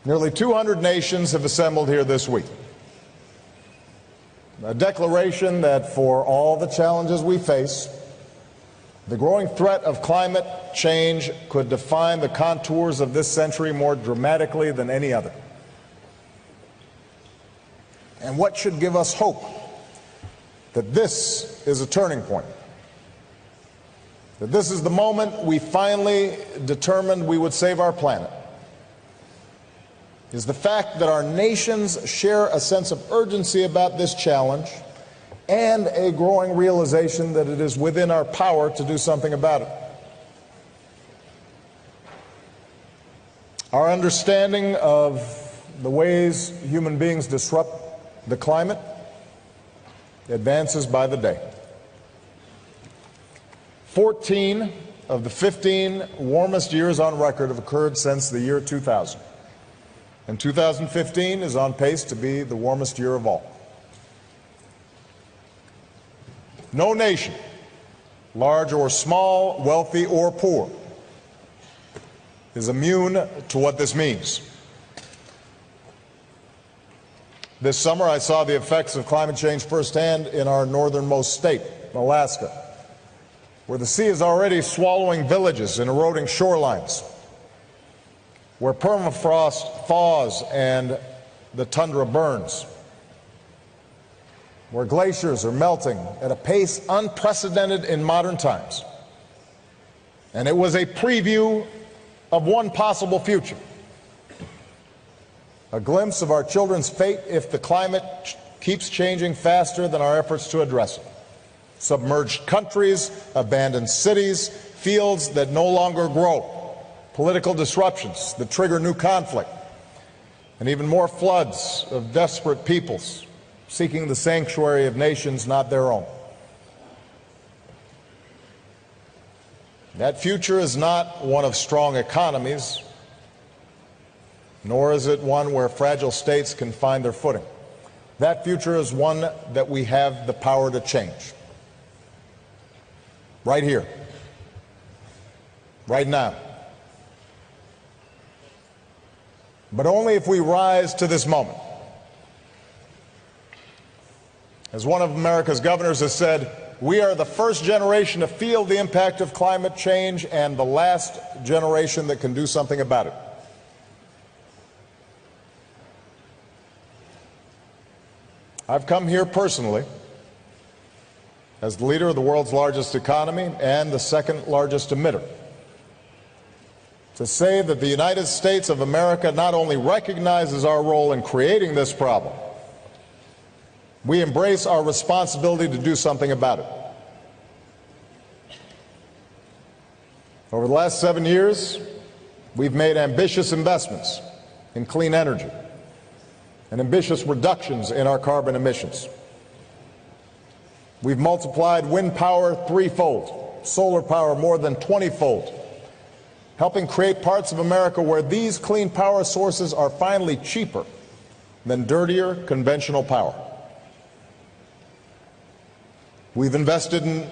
Nearly 200 nations have assembled here this week. A declaration that for all the challenges we face, the growing threat of climate change could define the contours of this century more dramatically than any other. And what should give us hope that this is a turning point, that this is the moment we finally determined we would save our planet, is the fact that our nations share a sense of urgency about this challenge and a growing realization that it is within our power to do something about it. Our understanding of the ways human beings disrupt the climate advances by the day. 14 of the 15 warmest years on record have occurred since the year 2000. And 2015 is on pace to be the warmest year of all. No nation, large or small, wealthy or poor, is immune to what this means. This summer, I saw the effects of climate change firsthand in our northernmost state, Alaska, where the sea is already swallowing villages and eroding shorelines, where permafrost thaws and the tundra burns, where glaciers are melting at a pace unprecedented in modern times. And it was a preview of one possible future, a glimpse of our children's fate if the climate keeps changing faster than our efforts to address it. Submerged countries, abandoned cities, fields that no longer grow, political disruptions that trigger new conflict, and even more floods of desperate peoples seeking the sanctuary of nations not their own. That future is not one of strong economies, nor is it one where fragile states can find their footing. That future is one that we have the power to change. Right here, right now. But only if we rise to this moment. As one of America's governors has said, we are the first generation to feel the impact of climate change and the last generation that can do something about it. I've come here personally as the leader of the world's largest economy and the second largest emitter to say that the United States of America not only recognizes our role in creating this problem, we embrace our responsibility to do something about it. Over the last 7 years, we've made ambitious investments in clean energy and ambitious reductions in our carbon emissions. We've multiplied wind power threefold, solar power more than 20-fold, helping create parts of America where these clean power sources are finally cheaper than dirtier conventional power. We've invested in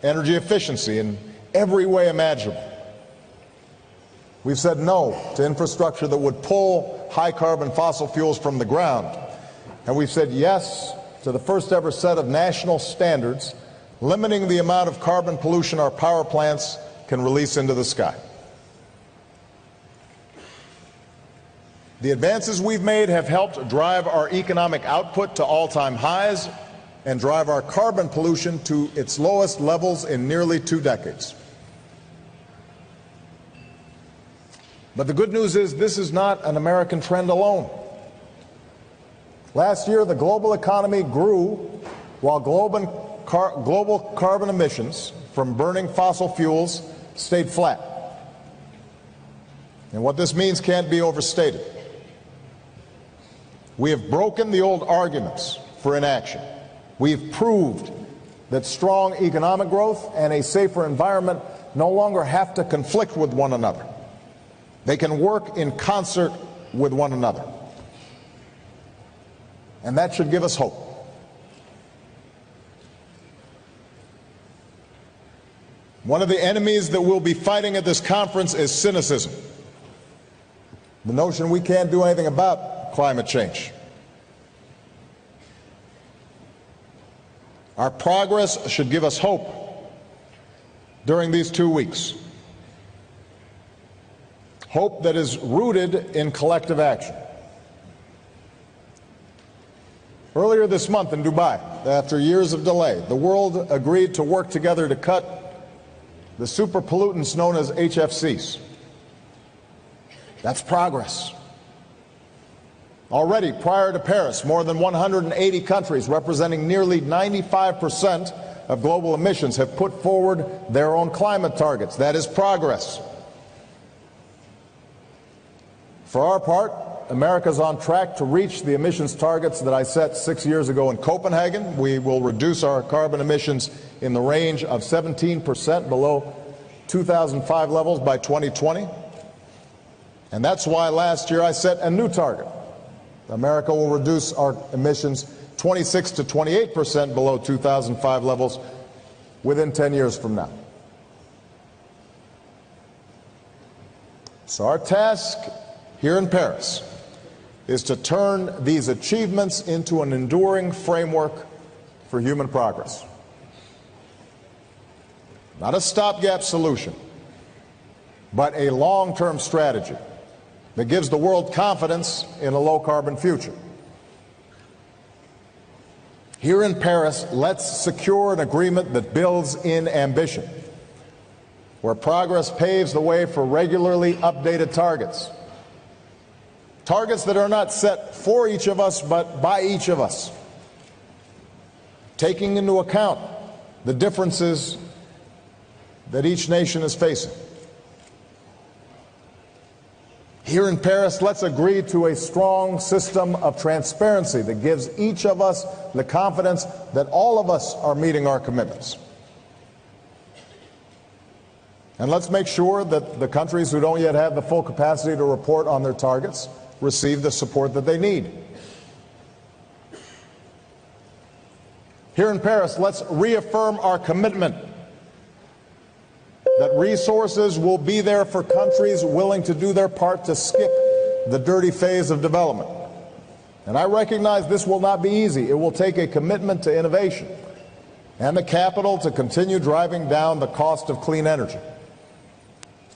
energy efficiency in every way imaginable. We've said no to infrastructure that would pull high-carbon fossil fuels from the ground. And we've said yes to the first-ever set of national standards limiting the amount of carbon pollution our power plants can release into the sky. The advances we've made have helped drive our economic output to all-time highs and drive our carbon pollution to its lowest levels in nearly 2 decades. But the good news is this is not an American trend alone. Last year, the global economy grew while global carbon emissions from burning fossil fuels stayed flat. And what this means can't be overstated. We have broken the old arguments for inaction. We've proved that strong economic growth and a safer environment no longer have to conflict with one another. They can work in concert with one another. And that should give us hope. One of the enemies that we'll be fighting at this conference is cynicism. the notion we can't do anything about climate change. Our progress should give us hope during these 2 weeks. Hope that is rooted in collective action. Earlier this month in Dubai, after years of delay, the world agreed to work together to cut the super pollutants known as HFCs. That's progress. Already, prior to Paris, more than 180 countries representing nearly 95% of global emissions have put forward their own climate targets. That is progress. For our part, America is on track to reach the emissions targets that I set 6 years ago in Copenhagen. We will reduce our carbon emissions in the range of 17% below 2005 levels by 2020. And that's why last year I set a new target. America will reduce our emissions 26 to 28% below 2005 levels within 10 years from now. So our task here in Paris is to turn these achievements into an enduring framework for human progress. Not a stopgap solution, but a long-term strategy that gives the world confidence in a low-carbon future. Here in Paris, let's secure an agreement that builds in ambition, where progress paves the way for regularly updated targets. Targets that are not set for each of us, but by each of us, taking into account the differences that each nation is facing. Here in Paris, let's agree to a strong system of transparency that gives each of us the confidence that all of us are meeting our commitments. And let's make sure that the countries who don't yet have the full capacity to report on their targets receive the support that they need. Here in Paris, let's reaffirm our commitment that resources will be there for countries willing to do their part to skip the dirty phase of development. And I recognize this will not be easy. It will take a commitment to innovation and the capital to continue driving down the cost of clean energy.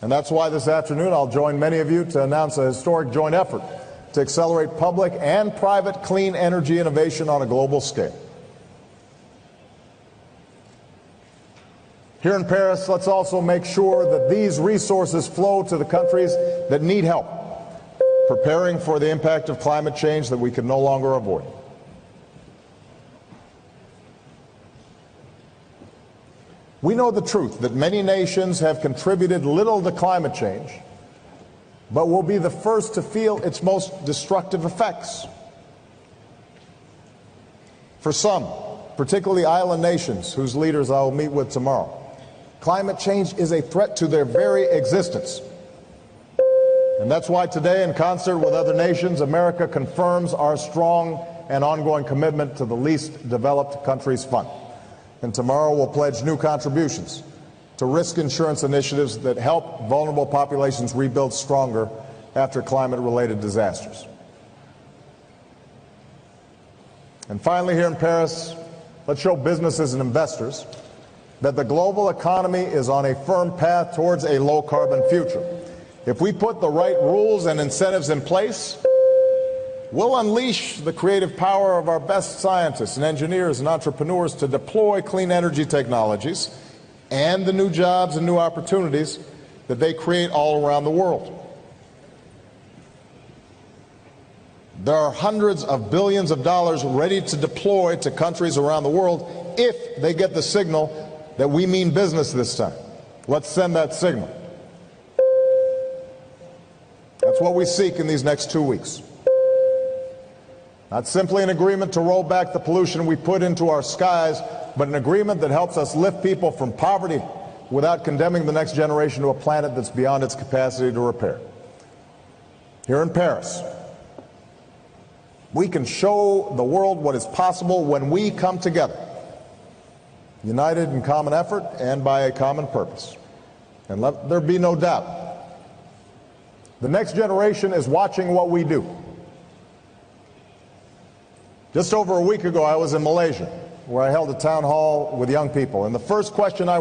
And that's why this afternoon I'll join many of you to announce a historic joint effort to accelerate public and private clean energy innovation on a global scale. Here in Paris, let's also make sure that these resources flow to the countries that need help, preparing for the impact of climate change that we can no longer avoid. We know the truth that many nations have contributed little to climate change, but will be the first to feel its most destructive effects. For some, particularly island nations whose leaders I will meet with tomorrow, climate change is a threat to their very existence. And that's why today, in concert with other nations, America confirms our strong and ongoing commitment to the Least Developed Countries Fund. And tomorrow we'll pledge new contributions to risk insurance initiatives that help vulnerable populations rebuild stronger after climate-related disasters. And finally, here in Paris, let's show businesses and investors that the global economy is on a firm path towards a low-carbon future. If we put the right rules and incentives in place, we'll unleash the creative power of our best scientists and engineers and entrepreneurs to deploy clean energy technologies and the new jobs and new opportunities that they create all around the world. There are hundreds of billions of dollars ready to deploy to countries around the world if they get the signal that we mean business this time. Let's send that signal. That's what we seek in these next 2 weeks. Not simply an agreement to roll back the pollution we put into our skies, but an agreement that helps us lift people from poverty without condemning the next generation to a planet that's beyond its capacity to repair. Here in Paris, we can show the world what is possible when we come together, united in common effort and by a common purpose. And let there be no doubt, The next generation is watching what we do. Just over a week ago, I was in Malaysia, where I held a town hall with young people. And the first question I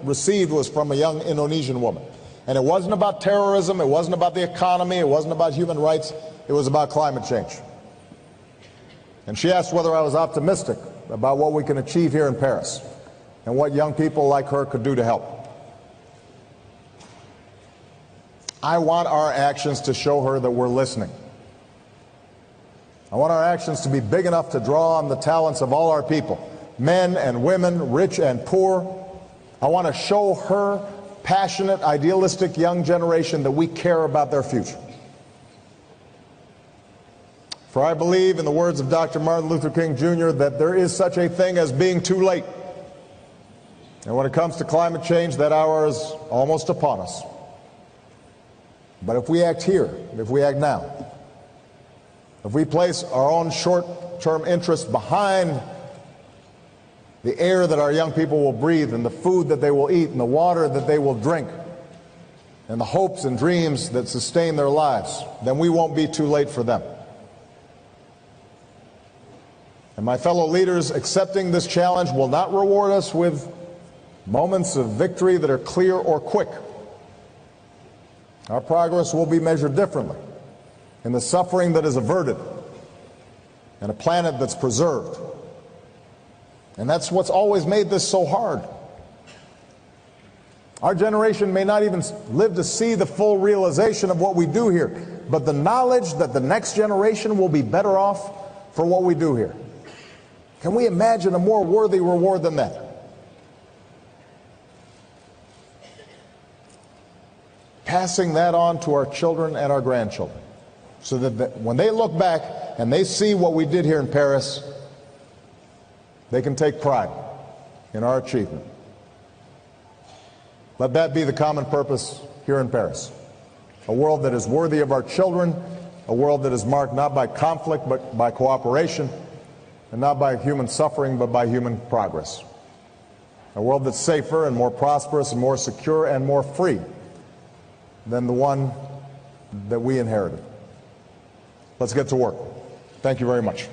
received was from a young Indonesian woman. And it wasn't about terrorism, it wasn't about the economy, it wasn't about human rights, it was about climate change. And she asked whether I was optimistic about what we can achieve here in Paris and what young people like her could do to help. I want our actions to show her that we're listening. I want our actions to be big enough to draw on the talents of all our people, men and women, rich and poor. I want to show her passionate, idealistic young generation that we care about their future. For I believe, in the words of Dr. Martin Luther King Jr., that there is such a thing as being too late. And when it comes to climate change, that hour is almost upon us. But if we act here, if we act now, if we place our own short-term interests behind the air that our young people will breathe and the food that they will eat and the water that they will drink and the hopes and dreams that sustain their lives, then we won't be too late for them. And my fellow leaders, accepting this challenge will not reward us with moments of victory that are clear or quick. Our progress will be measured differently in the suffering that is averted and a planet that's preserved. And that's what's always made this so hard. Our generation may not even live to see the full realization of what we do here, but the knowledge that the next generation will be better off for what we do here. Can we imagine a more worthy reward than that? Passing that on to our children and our grandchildren, so that when they look back and they see what we did here in Paris, they can take pride in our achievement. Let that be the common purpose here in Paris. A world that is worthy of our children, a world that is marked not by conflict but by cooperation, and not by human suffering but by human progress. A world that's safer and more prosperous and more secure and more free than the one that we inherited. Let's get to work. Thank you very much.